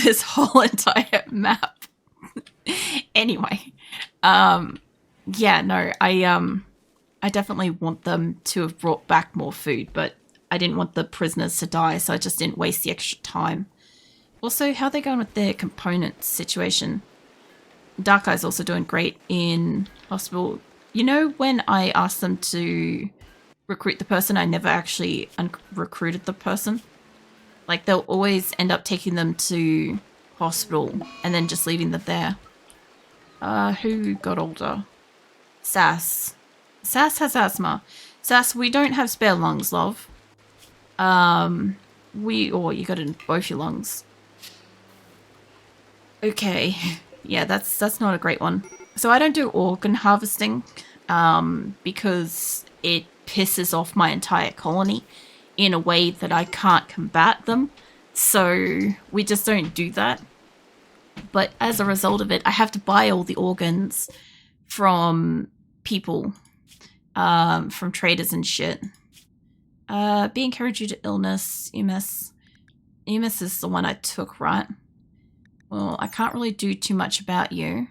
this whole entire map. Anyway, yeah, no, I definitely want them to have brought back more food, but I didn't want the prisoners to die, so I just didn't waste the extra time. Also, how are they going with their component situation? Dark Eye's also doing great in hospital. You know, when I asked them to recruit the person, I never actually recruited the person. Like, they'll always end up taking them to hospital and then just leaving them there. Who got older? Sass. Sass has asthma. Sass, we don't have spare lungs, love. You got it in both your lungs. Okay. Yeah, that's not a great one. So I don't do organ harvesting, because it pisses off my entire colony in a way that I can't combat them. So we just don't do that. But as a result of it, I have to buy all the organs from people, from traders and shit. Be encouraged due to illness, EMS. EMS is the one I took, right? Well, I can't really do too much about you.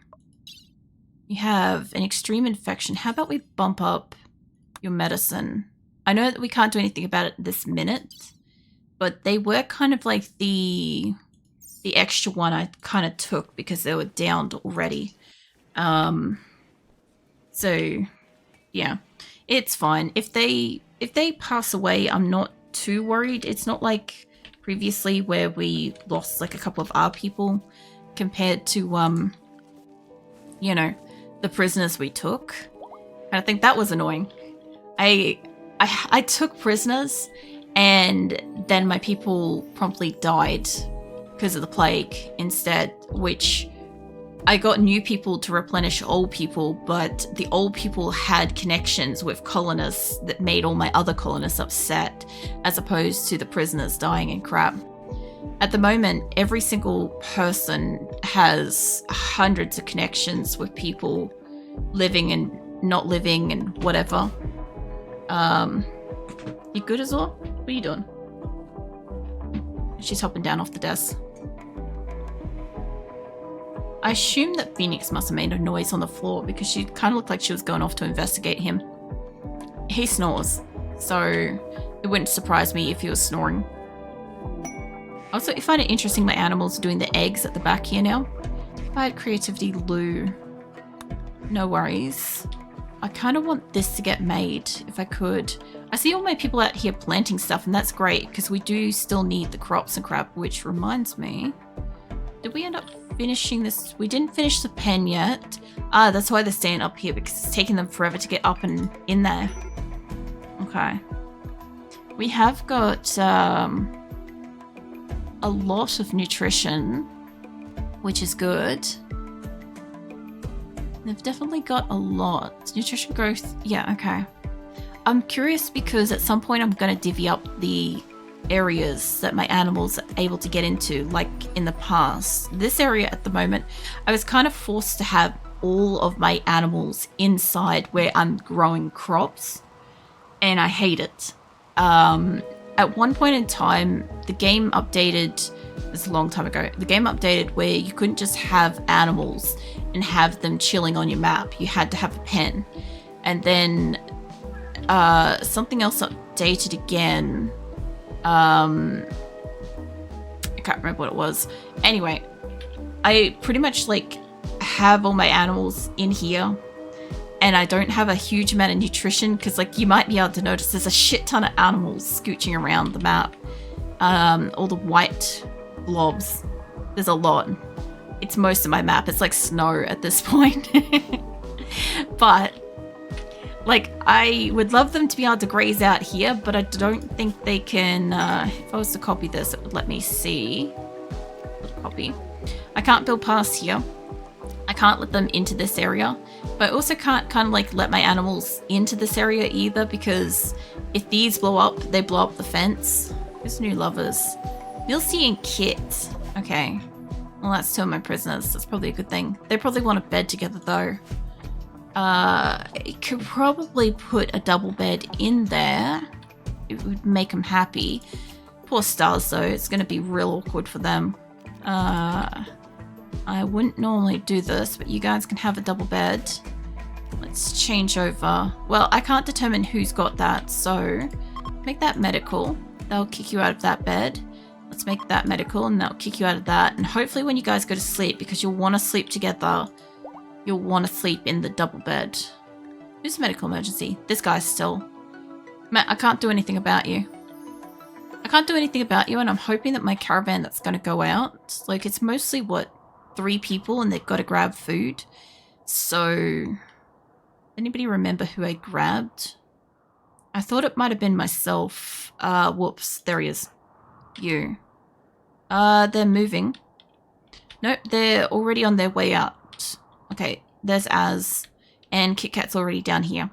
You have an extreme infection. How about we bump up your medicine? I know that we can't do anything about it this minute, but they were kind of like the extra one I kind of took because they were downed already. So yeah, it's fine. If they pass away, I'm not too worried. It's not like previously where we lost like a couple of our people compared to you know, the prisoners we took. And I think that was annoying. I took prisoners and then my people promptly died because of the plague instead, which I got new people to replenish old people, but the old people had connections with colonists that made all my other colonists upset, as opposed to the prisoners dying and crap. At the moment, every single person has hundreds of connections with people living and not living and whatever. You good, Asora? What are you doing? She's hopping down off the desk. I assume that Phoenix must have made a noise on the floor because she kind of looked like she was going off to investigate him. He snores, so it wouldn't surprise me if he was snoring. Also, I find it interesting my animals are doing the eggs at the back here now. If I had creativity, Lou. No worries. I kind of want this to get made, if I could. I see all my people out here planting stuff, and that's great, because we do still need the crops and crap, which reminds me. Did we end up finishing this? We didn't finish the pen yet. Ah, that's why they're staying up here, because it's taking them forever to get up and in there. Okay. We have got a lot of nutrition, which is good. They've definitely got a lot. Nutrition growth, yeah, okay. I'm curious because at some point I'm going to divvy up the areas that my animals are able to get into, like in the past. This area at the moment, I was kind of forced to have all of my animals inside where I'm growing crops, and I hate it. At one point in time, the game updated, this a long time ago, the game updated where you couldn't just have animals and have them chilling on your map. You had to have a pen. And then something else updated again. I can't remember what it was. Anyway, I pretty much like have all my animals in here, and I don't have a huge amount of nutrition because, like, you might be able to notice there's a shit ton of animals scooching around the map. All the white blobs. There's a lot. It's most of my map. It's like snow at this point. But like, I would love them to be able to graze out here, but I don't think they can. If I was to copy this, it would let me see. Copy. I can't build past here. I can't let them into this area, but I also can't kind of like let my animals into this area either, because if these blow up, they blow up the fence. Who's new lovers? Milsey and Kit. Okay. Well, that's two of my prisoners. That's probably a good thing. They probably want a bed together though. Could probably put a double bed in there. It would make them happy. Poor stars though. It's going to be real awkward for them. I wouldn't normally do this, but you guys can have a double bed. Let's change over. Well, I can't determine who's got that, so make that medical. They'll kick you out of that bed. Let's make that medical, and that'll kick you out of that. And hopefully when you guys go to sleep, because you'll want to sleep together, you'll want to sleep in the double bed. Who's medical emergency? This guy's still. Matt, I can't do anything about you. I can't do anything about you, and I'm hoping that my caravan that's going to go out, like, it's mostly, what, 3 people, and they've got to grab food. So, anybody remember who I grabbed? I thought it might have been myself. Whoops, there he is. You. They're moving. Nope, they're already on their way out. Okay, there's Az, and Kit Kat's already down here.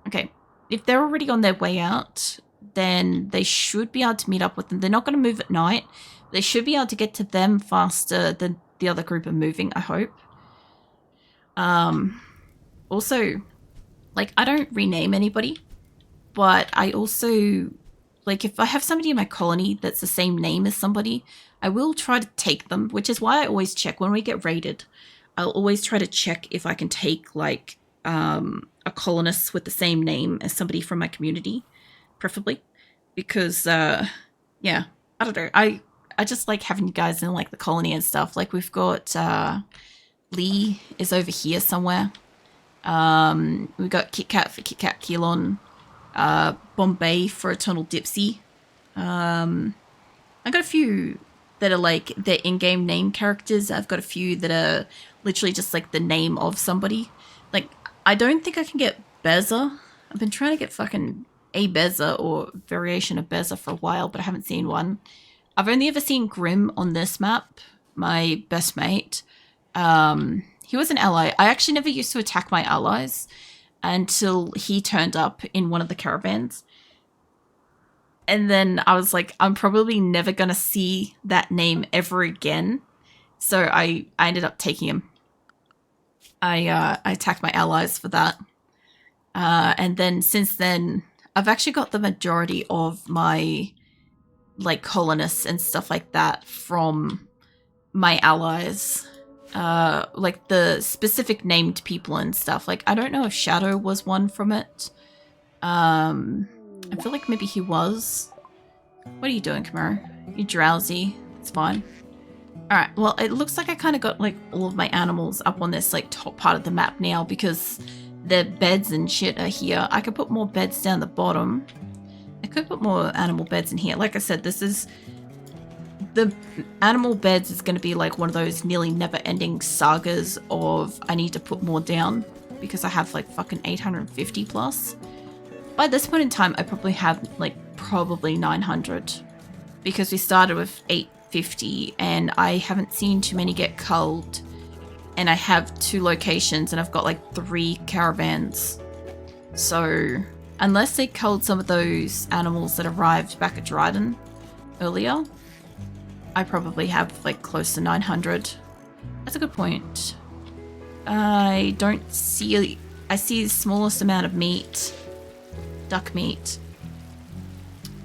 Okay, if they're already on their way out, then they should be able to meet up with them. They're not going to move at night. They should be able to get to them faster than the other group are moving, I hope. Also, like, I don't rename anybody, but I also, like, if I have somebody in my colony that's the same name as somebody, I will try to take them, which is why I always check when we get raided. I'll always try to check if I can take, like, a colonist with the same name as somebody from my community, preferably, because, yeah, I don't know, I just like having you guys in, like, the colony and stuff. Like, we've got, Lee is over here somewhere. We've got Kit Kat for Kit Kat Keelon, Bombay for Eternal Dipsy. I got a few that are, like, their in-game name characters. I've got a few that are literally just, like, the name of somebody. Like, I don't think I can get Beza. I've been trying to get fucking a Beza or variation of Beza for a while, but I haven't seen one. I've only ever seen Grim on this map, my best mate. He was an ally. I actually never used to attack my allies until he turned up in one of the caravans. And then I was like, I'm probably never going to see that name ever again. So I ended up taking him. I attacked my allies for that. And then since then, I've actually got the majority of my, like, colonists and stuff like that from my allies. Like, the specific named people and stuff. Like, I don't know if Shadow was one from it. I feel like maybe he was. What are you doing, Camaro? You're drowsy. It's fine. Alright, well, it looks like I kind of got, like, all of my animals up on this, like, top part of the map now because the beds and shit are here. I could put more beds down the bottom. I could put more animal beds in here. Like I said, this is... The animal beds is going to be, like, one of those nearly never-ending sagas of I need to put more down because I have, like, fucking 850 plus. By this point in time, I probably have, like, probably 900 because we started with 850 and I haven't seen too many get culled, and I have 2 locations and I've got, like, 3 caravans. So unless they culled some of those animals that arrived back at Dryden earlier, I probably have, like, close to 900. That's a good point. I don't see... I see the smallest amount of meat. Duck meat.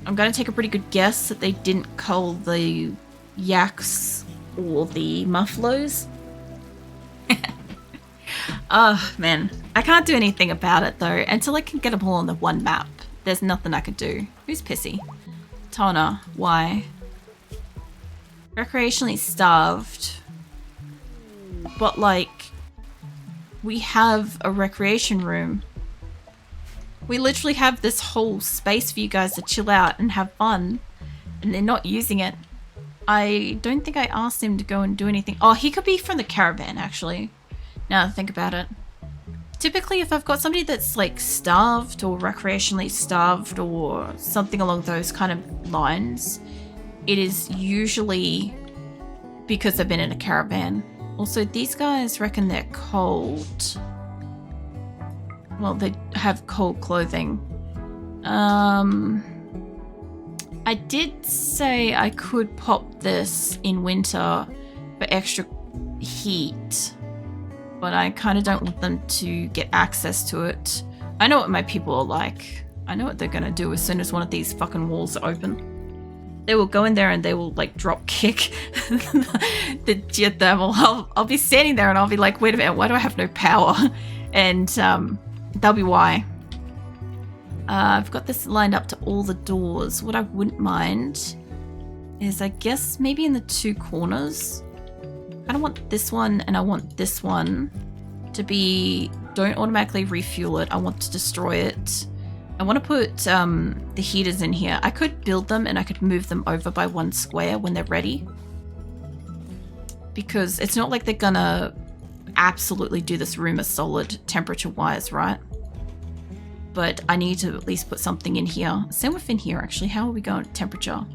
I'm going to take a pretty good guess that they didn't cull the yaks or the muffaloes. Oh, man. I can't do anything about it, though. Until I can get them all on the one map, there's nothing I could do. Who's pissy? Tona. Why? Recreationally starved. But, like, we have a recreation room. We literally have this whole space for you guys to chill out and have fun, and they're not using it. I don't think I asked him to go and do anything. Oh, he could be from the caravan, actually. Now that I think about it. Typically, if I've got somebody that's, like, starved or recreationally starved or something along those kind of lines, it is usually because they've been in a caravan. Also, these guys reckon they're cold. Well, they have cold clothing. I did say I could pop this in winter for extra heat, but I kind of don't want them to get access to it. I know what my people are like. I know what they're gonna do as soon as one of these fucking walls are open. they will go in there and they will like drop kick the geothermal. I'll be standing there and I'll be like, wait a minute, why do I have no power? And that'll be why. I've got this lined up to all the doors. What I wouldn't mind is, I guess, maybe in the 2 corners. I don't want this one and I want this one to be, don't automatically refuel it. I want to destroy it. I want to put the heaters in here. I could build them and I could move them over by 1 square when they're ready. Because it's not like they're gonna absolutely do this room as solid temperature-wise, right? But I need to at least put something in here. Same with in here, actually. How are we going temperature?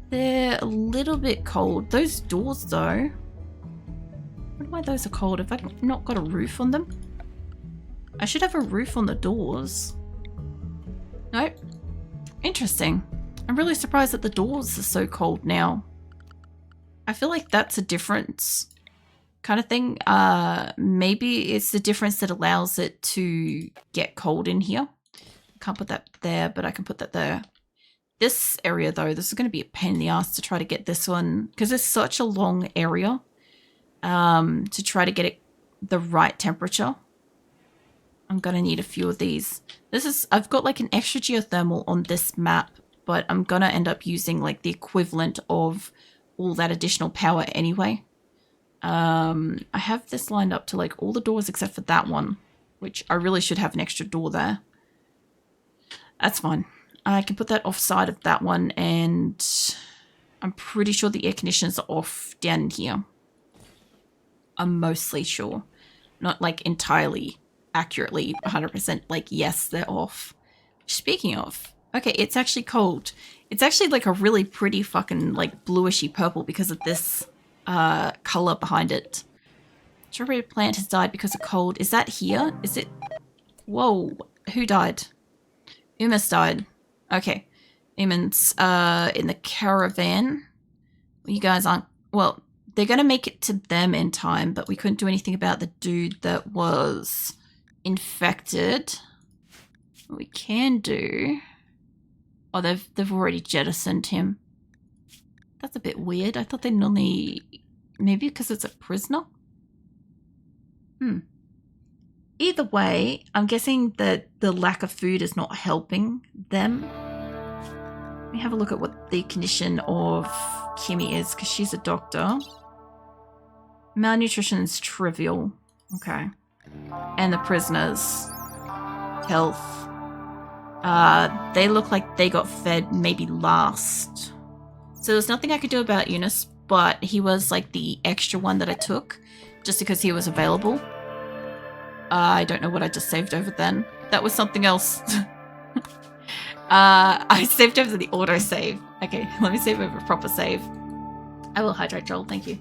They're a little bit cold. Those doors, though. I wonder why those are cold. Have I not got a roof on them? I should have a roof on the doors. Nope. Interesting. I'm really surprised that the doors are so cold now. I feel like that's a difference kind of thing. Maybe it's the difference that allows it to get cold in here. I can't put that there, but I can put that there. This area, though, this is going to be a pain in the ass to try to get this one, because it's such a long area to try to get it the right temperature. I'm going to need a few of these. I've got like an extra geothermal on this map, but I'm going to end up using like the equivalent of all that additional power anyway. I have this lined up to like all the doors except for that one, which I really should have an extra door there. That's fine. I can put that offside of that one, and I'm pretty sure the air conditioners are off down here. I'm mostly sure. Not like entirely accurately 100% like yes, they're off. Speaking of, okay, it's actually cold. It's actually like a really pretty fucking like bluishy purple because of this color behind it. Strawberry plant has died because of cold. Is that here? Is it? Whoa, who died? Umas died. Okay, Uman's in the caravan. You guys aren't, well, they're gonna make it to them in time, but we couldn't do anything about the dude that was infected. What we can do, oh, they've already jettisoned him. That's a bit weird. I thought they normally, maybe because it's a prisoner? Either way, I'm guessing that the lack of food is not helping them. Let me have a look at what the condition of Kimmy is, because she's a doctor. Malnutrition is trivial. Okay. And the prisoners' health. They look like they got fed maybe last. So there's nothing I could do about Eunice, but he was like the extra one that I took just because he was available. I don't know what I just saved over then. That was something else. I saved over the autosave. Okay, let me save over a proper save. I will hydrate, Joel. Thank you.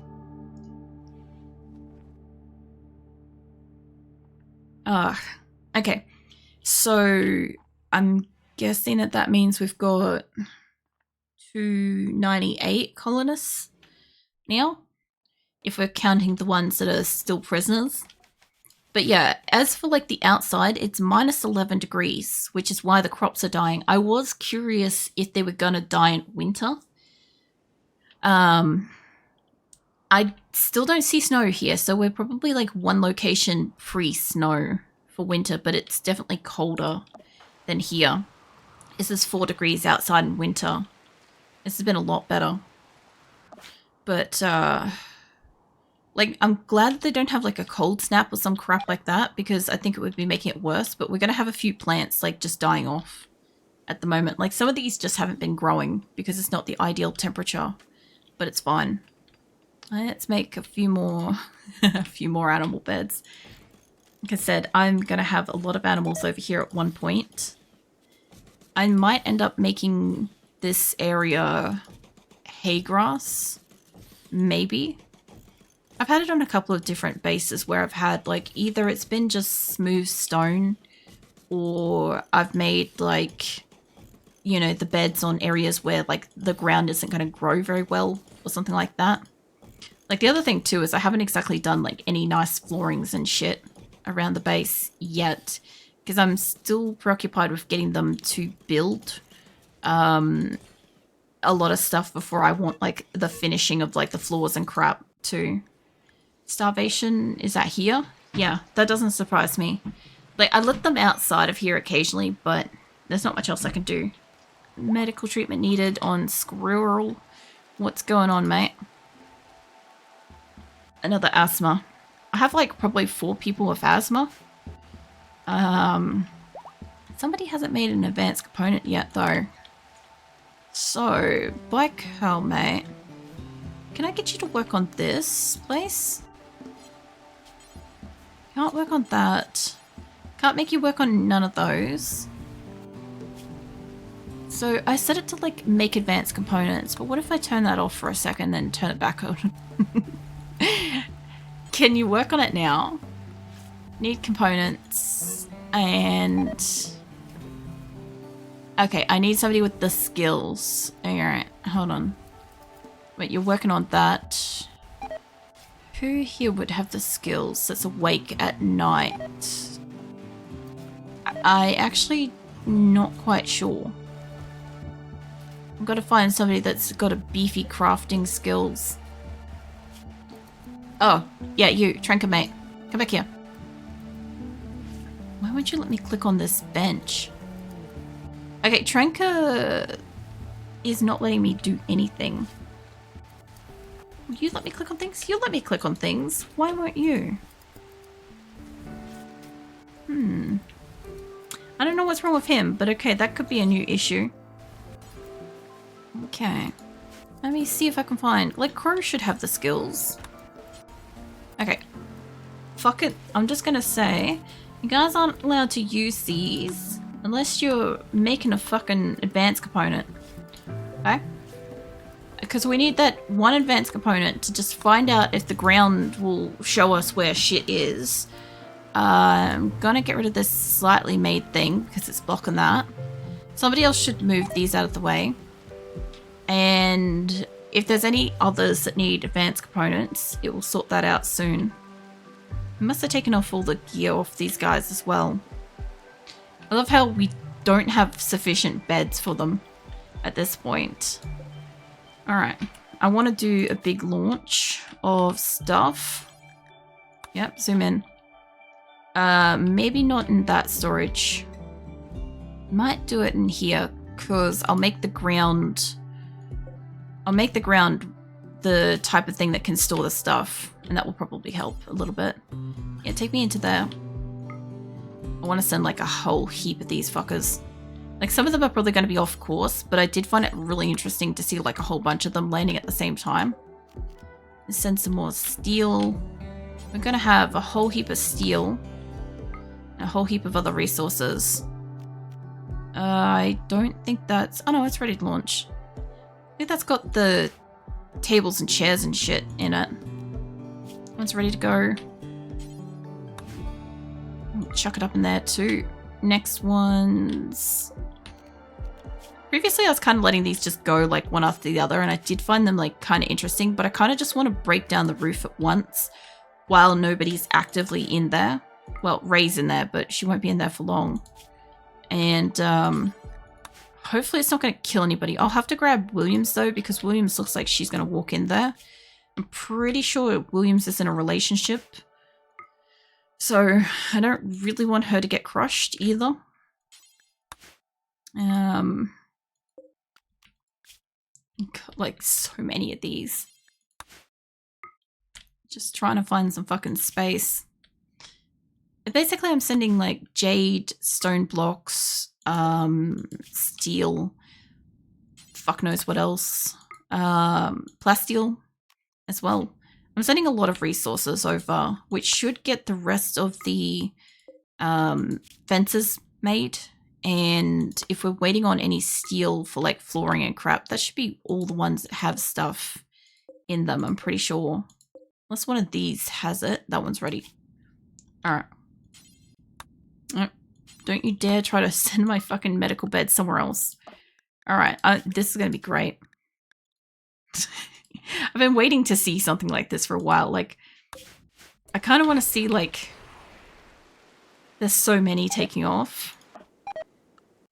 Okay. So I'm guessing that means we've got 298 colonists now, if we're counting the ones that are still prisoners. But yeah, as for like the outside, it's minus 11 degrees, which is why the crops are dying. I was curious if they were going to die in winter. I still don't see snow here, so we're probably like one location pre-snow for winter, but it's definitely colder than here. This is 4 degrees outside in winter. This has been a lot better. But, like, I'm glad that they don't have, like, a cold snap or some crap like that, because I think it would be making it worse. But we're going to have a few plants, like, just dying off at the moment. Like, some of these just haven't been growing because it's not the ideal temperature. But it's fine. Let's make a few more, a few more animal beds. Like I said, I'm going to have a lot of animals over here at one point. I might end up making this area hay grass. Maybe. I've had it on a couple of different bases where I've had, like, either it's been just smooth stone, or I've made, like, you know, the beds on areas where, like, the ground isn't going to grow very well, or something like that. Like, the other thing, too, is I haven't exactly done, like, any nice floorings and shit around the base yet, because I'm still preoccupied with getting them to build. a lot of stuff before I want like the finishing of like the floors and crap too. Starvation, is that here? Yeah, that doesn't surprise me. Like, I let them outside of here occasionally, but there's not much else I can do. Medical treatment needed on Squirrel. What's going on, mate? Another asthma. I have like probably 4 people with asthma. Somebody hasn't made an advanced component yet though. So, bike helmet. Can I get you to work on this place? Can't work on that. Can't make you work on none of those. So I set it to like make advanced components, but what if I turn that off for a second then turn it back on? Can you work on it now? Need components and... Okay, I need somebody with the skills. Alright, hold on. Wait, you're working on that. Who here would have the skills that's awake at night? I actually not quite sure. I've got to find somebody that's got a beefy crafting skills. Oh, yeah, you, Tranker mate. Come back here. Why won't you let me click on this bench? Okay, Tranker is not letting me do anything. Will you let me click on things? You let me click on things. Why won't you? I don't know what's wrong with him, but okay, that could be a new issue. Okay. Let me see if I can find... Like, Crow should have the skills. Okay. Fuck it. I'm just gonna say, you guys aren't allowed to use these unless you're making a fucking advanced component. Okay? Because we need that one advanced component to just find out if the ground will show us where shit is. I'm gonna get rid of this slightly made thing because it's blocking that. Somebody else should move these out of the way. And if there's any others that need advanced components, it will sort that out soon. I must have taken off all the gear off these guys as well. I love how we don't have sufficient beds for them at this point. Alright, I want to do a big launch of stuff. Yep, zoom in. Maybe not in that storage. Might do it in here, because I'll make the ground the type of thing that can store the stuff, and that will probably help a little bit. Yeah, take me into there. I want to send like a whole heap of these fuckers. Like, some of them are probably going to be off course, but I did find it really interesting to see like a whole bunch of them landing at the same time. Let's send some more steel. We're going to have a whole heap of steel. A whole heap of other resources. I don't think that's... Oh no, it's ready to launch. I think that's got the tables and chairs and shit in it. One's ready to go. Chuck it up in there too. Next one's... Previously I was kind of letting these just go like one after the other, and I did find them like kind of interesting, but I kind of just want to break down the roof at once while nobody's actively in there. Well, Ray's in there, but she won't be in there for long. And hopefully it's not going to kill anybody. I'll have to grab Williams though, because Williams looks like she's going to walk in there. I'm pretty sure Williams is in a relationship. So I don't really want her to get crushed either. Got like so many of these. Just trying to find some fucking space. Basically, I'm sending like jade, stone blocks, steel, fuck knows what else, plasteel as well. I'm sending a lot of resources over, which should get the rest of the fences made. And if we're waiting on any steel for like flooring and crap, that should be all the ones that have stuff in them, I'm pretty sure. Unless one of these has it. That one's ready. Alright. Don't you dare try to send my fucking medical bed somewhere else. Alright, this is going to be great. I've been waiting to see something like this for a while. Like, I kind of want to see, like, there's so many taking off.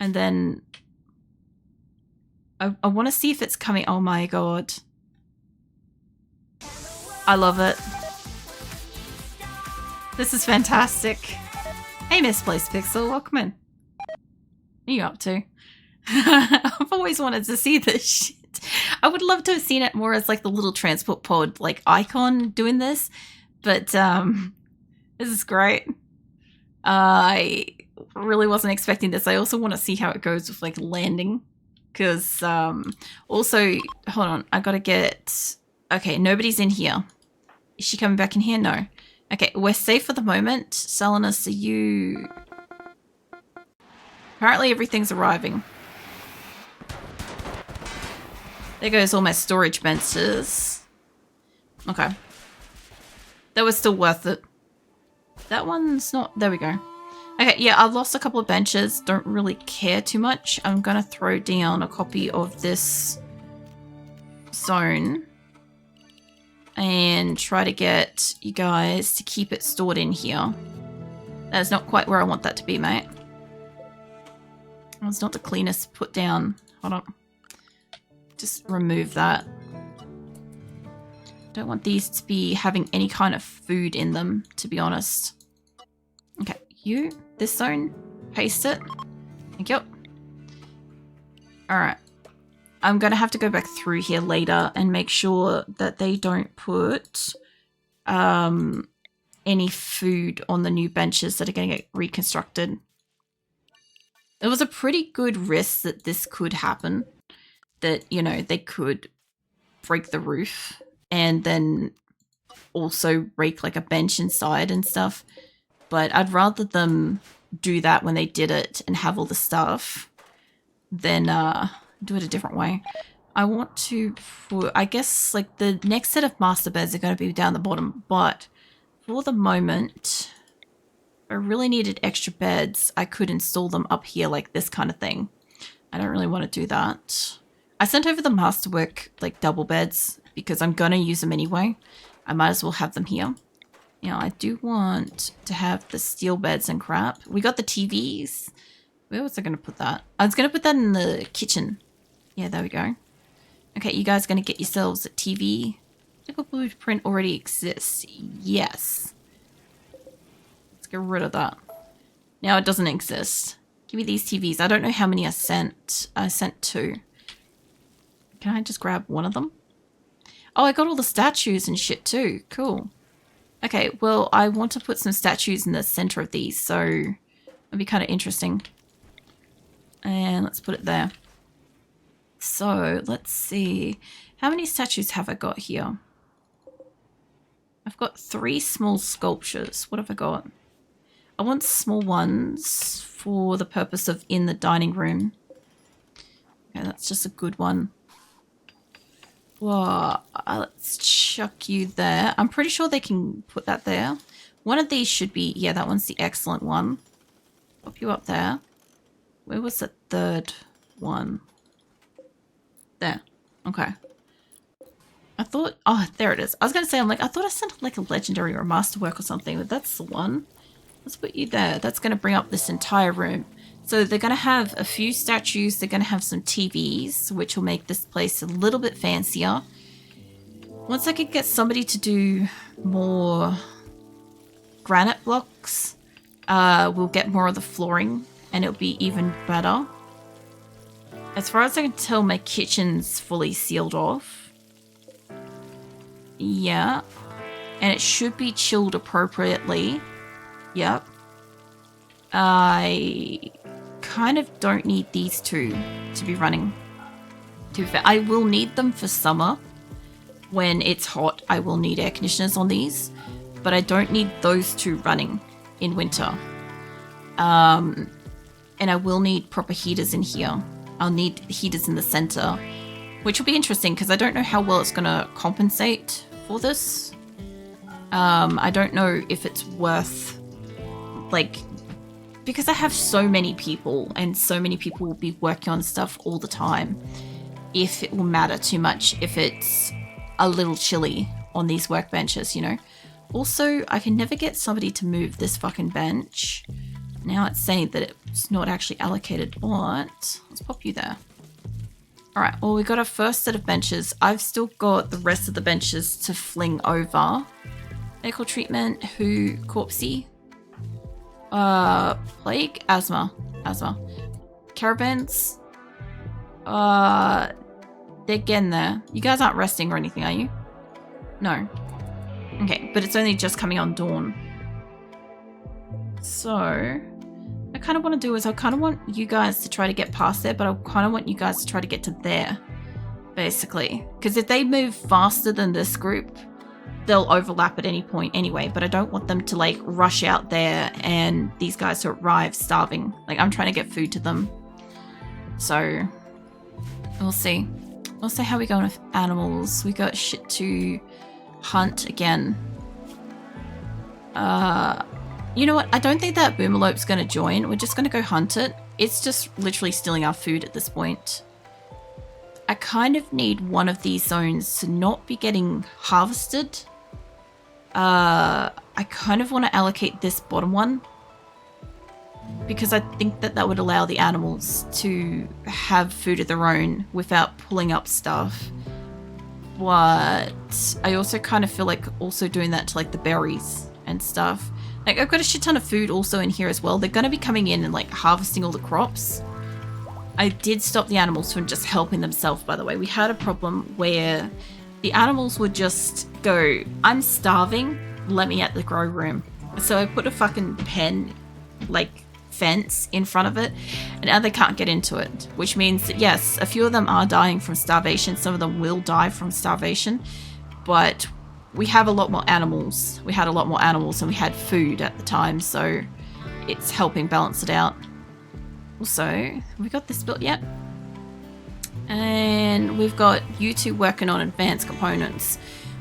And then I want to see if it's coming. Oh my god. I love it. This is fantastic. Hey, Misplaced Pixel, welcome in. What are you up to? I've always wanted to see this shit. I would love to have seen it more as like the little transport pod like icon doing this, but this is great. I really wasn't expecting this. I also want to see how it goes with like landing, because also, hold on, I gotta get, okay, nobody's in here. Is she coming back in here? No. Okay, we're safe for the moment. Salinus, are you... Apparently everything's arriving. There goes all my storage benches. Okay. That was still worth it. That one's not... There we go. Okay, yeah, I've lost a couple of benches. Don't really care too much. I'm gonna throw down a copy of this zone and try to get you guys to keep it stored in here. That's not quite where I want that to be, mate. It's not the cleanest put down. Hold on. Just remove that. Don't want these to be having any kind of food in them, to be honest. Okay, you, this zone, paste it. Thank you. Alright. I'm going to have to go back through here later and make sure that they don't put any food on the new benches that are going to get reconstructed. It was a pretty good risk that this could happen. That, you know, they could break the roof and then also break like a bench inside and stuff. But I'd rather them do that when they did it and have all the stuff than do it a different way. I want to, I guess, like the next set of master beds are going to be down the bottom, but for the moment, if I really needed extra beds, I could install them up here like this kind of thing. I don't really want to do that. I sent over the masterwork like double beds because I'm going to use them anyway. I might as well have them here. Now, I do want to have the steel beds and crap. We got the TVs. Where was I going to put that? I was going to put that in the kitchen. Yeah, there we go. Okay, you guys going to get yourselves a TV. Typical blueprint already exists. Yes. Let's get rid of that. Now it doesn't exist. Give me these TVs. I don't know how many I sent. I sent 2. Can I just grab one of them? Oh, I got all the statues and shit too. Cool. Okay, well, I want to put some statues in the center of these, so it'll be kind of interesting. And let's put it there. So, let's see. How many statues have I got here? I've got 3 small sculptures. What have I got? I want small ones for the purpose of in the dining room. Okay, that's just a good one. Whoa, let's chuck you there. I'm pretty sure they can put that there. One of these should be, yeah, that one's the excellent one. Pop you up there. Where was the third one? There. Okay. I thought, oh, there it is. I was going to say, I'm like, I thought I sent like a legendary or a masterwork or something, but that's the one. Let's put you there. That's going to bring up this entire room. So they're going to have a few statues. They're going to have some TVs, which will make this place a little bit fancier. Once I could get somebody to do more granite blocks, we'll get more of the flooring and it'll be even better. As far as I can tell, my kitchen's fully sealed off. Yeah. And it should be chilled appropriately. Yep. I kind of don't need these 2 to be running. To be fair, I will need them for summer. When it's hot, I will need air conditioners on these. But I don't need those 2 running in winter. And I will need proper heaters in here. I'll need heaters in the center, which will be interesting because I don't know how well it's going to compensate for this. I don't know if it's worth, like, because I have so many people and so many people will be working on stuff all the time, if it will matter too much if it's a little chilly on these workbenches, you know. Also, I can never get somebody to move this fucking bench. Now it's saying that it's not actually allocated, but let's pop you there. All right, well, we got our first set of benches. I've still got the rest of the benches to fling over. Medical treatment, who, corpsey? Plague? Asthma. Caravans? They're getting there. You guys aren't resting or anything, are you? No. Okay, but it's only just coming on dawn. So, I kind of want to do is I kind of want you guys to try to get past there, but I kind of want you guys to try to get to there, basically. Because if they move faster than this group, they'll overlap at any point anyway, but I don't want them to like rush out there and these guys to arrive starving. Like, I'm trying to get food to them. So, we'll see. We'll see how we go with animals. We got shit to hunt again. You know what? I don't think that Boomerlope's going to join. We're just going to go hunt it. It's just literally stealing our food at this point. I kind of need one of these zones to not be getting harvested. I kind of want to allocate this bottom one, because I think that that would allow the animals to have food of their own without pulling up stuff. But I also kind of feel like also doing that to like the berries and stuff. Like, I've got a shit ton of food also in here as well. They're going to be coming in and like harvesting all the crops. I did stop the animals from just helping themselves, by the way. We had a problem where the animals would just go, I'm starving, let me at the grow room. So I put a fucking pen, like, fence in front of it, and now they can't get into it, which means that yes, a few of them are dying from starvation. Some of them will die from starvation, but we have a lot more animals. We had a lot more animals and we had food at the time, so it's helping balance it out. Also, have we got this built yet? And we've got you two working on advanced components,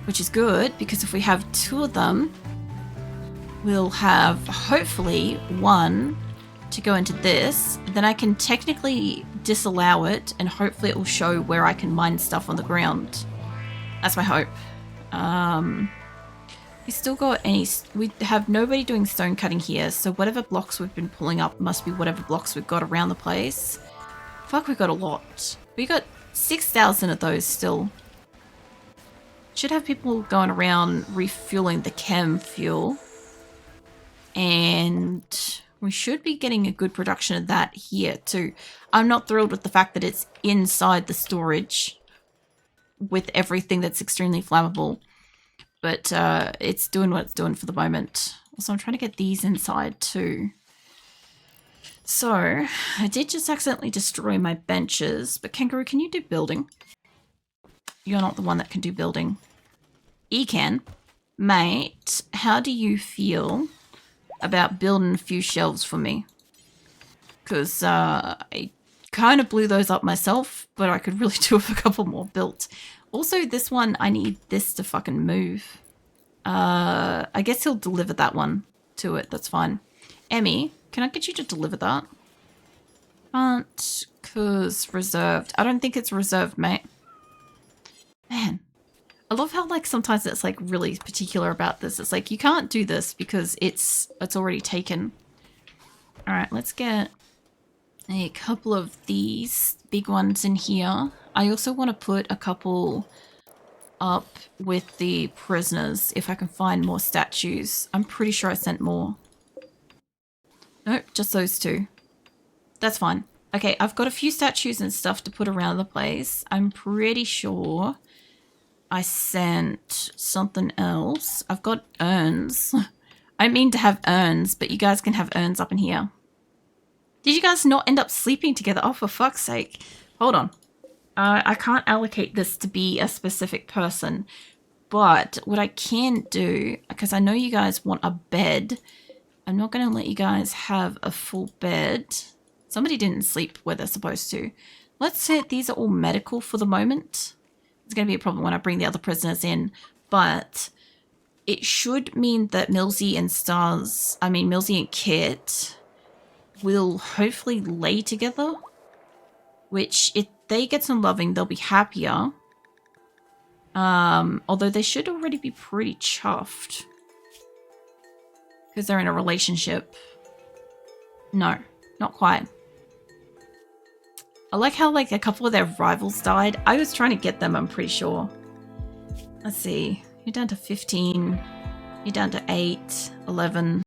which is good, because if we have two of them, we'll have hopefully one to go into this. Then I can technically disallow it, and hopefully it will show where I can mine stuff on the ground. That's my hope. We still got we have nobody doing stone cutting here, so whatever blocks we've been pulling up must be whatever blocks we've got around the place. Fuck, we got a lot. We got 6,000 of those still. Should have people going around refueling the chem fuel. And we should be getting a good production of that here too. I'm not thrilled with the fact that it's inside the storage with everything that's extremely flammable. But it's doing what it's doing for the moment. Also, I'm trying to get these inside too. So, I did just accidentally destroy my benches. But Kangaroo, can you do building? You're not the one that can do building. E can. Mate, how do you feel about building a few shelves for me? Because I kind of blew those up myself, but I could really do with a couple more built. Also, this one, I need this to fucking move. I guess he'll deliver that one to it. That's fine. Emmy, can I get you to deliver that? Can't, because reserved. I don't think it's reserved, mate. Man, I love how, like, sometimes it's, like, really particular about this. It's like, you can't do this because it's already taken. Alright, let's get a couple of these big ones in here. I also want to put a couple up with the prisoners if I can find more statues. I'm pretty sure I sent more. Nope, just those two. That's fine. Okay, I've got a few statues and stuff to put around the place. I'm pretty sure I sent something else. I've got urns. I mean to have urns, but you guys can have urns up in here. Did you guys not end up sleeping together? Oh, for fuck's sake. Hold on. I can't allocate this to be a specific person, but what I can do, because I know you guys want a bed, I'm not going to let you guys have a full bed. Somebody didn't sleep where they're supposed to. Let's say these are all medical for the moment. It's going to be a problem when I bring the other prisoners in, but it should mean that Millsy and Kit will hopefully lay together, which if they get some loving, they'll be happier. Although they should already be pretty chuffed because they're in a relationship. No, not quite. I like how like a couple of their rivals died. I was trying to get them, I'm pretty sure. Let's see. You're down to 15. You're down to 8, 11.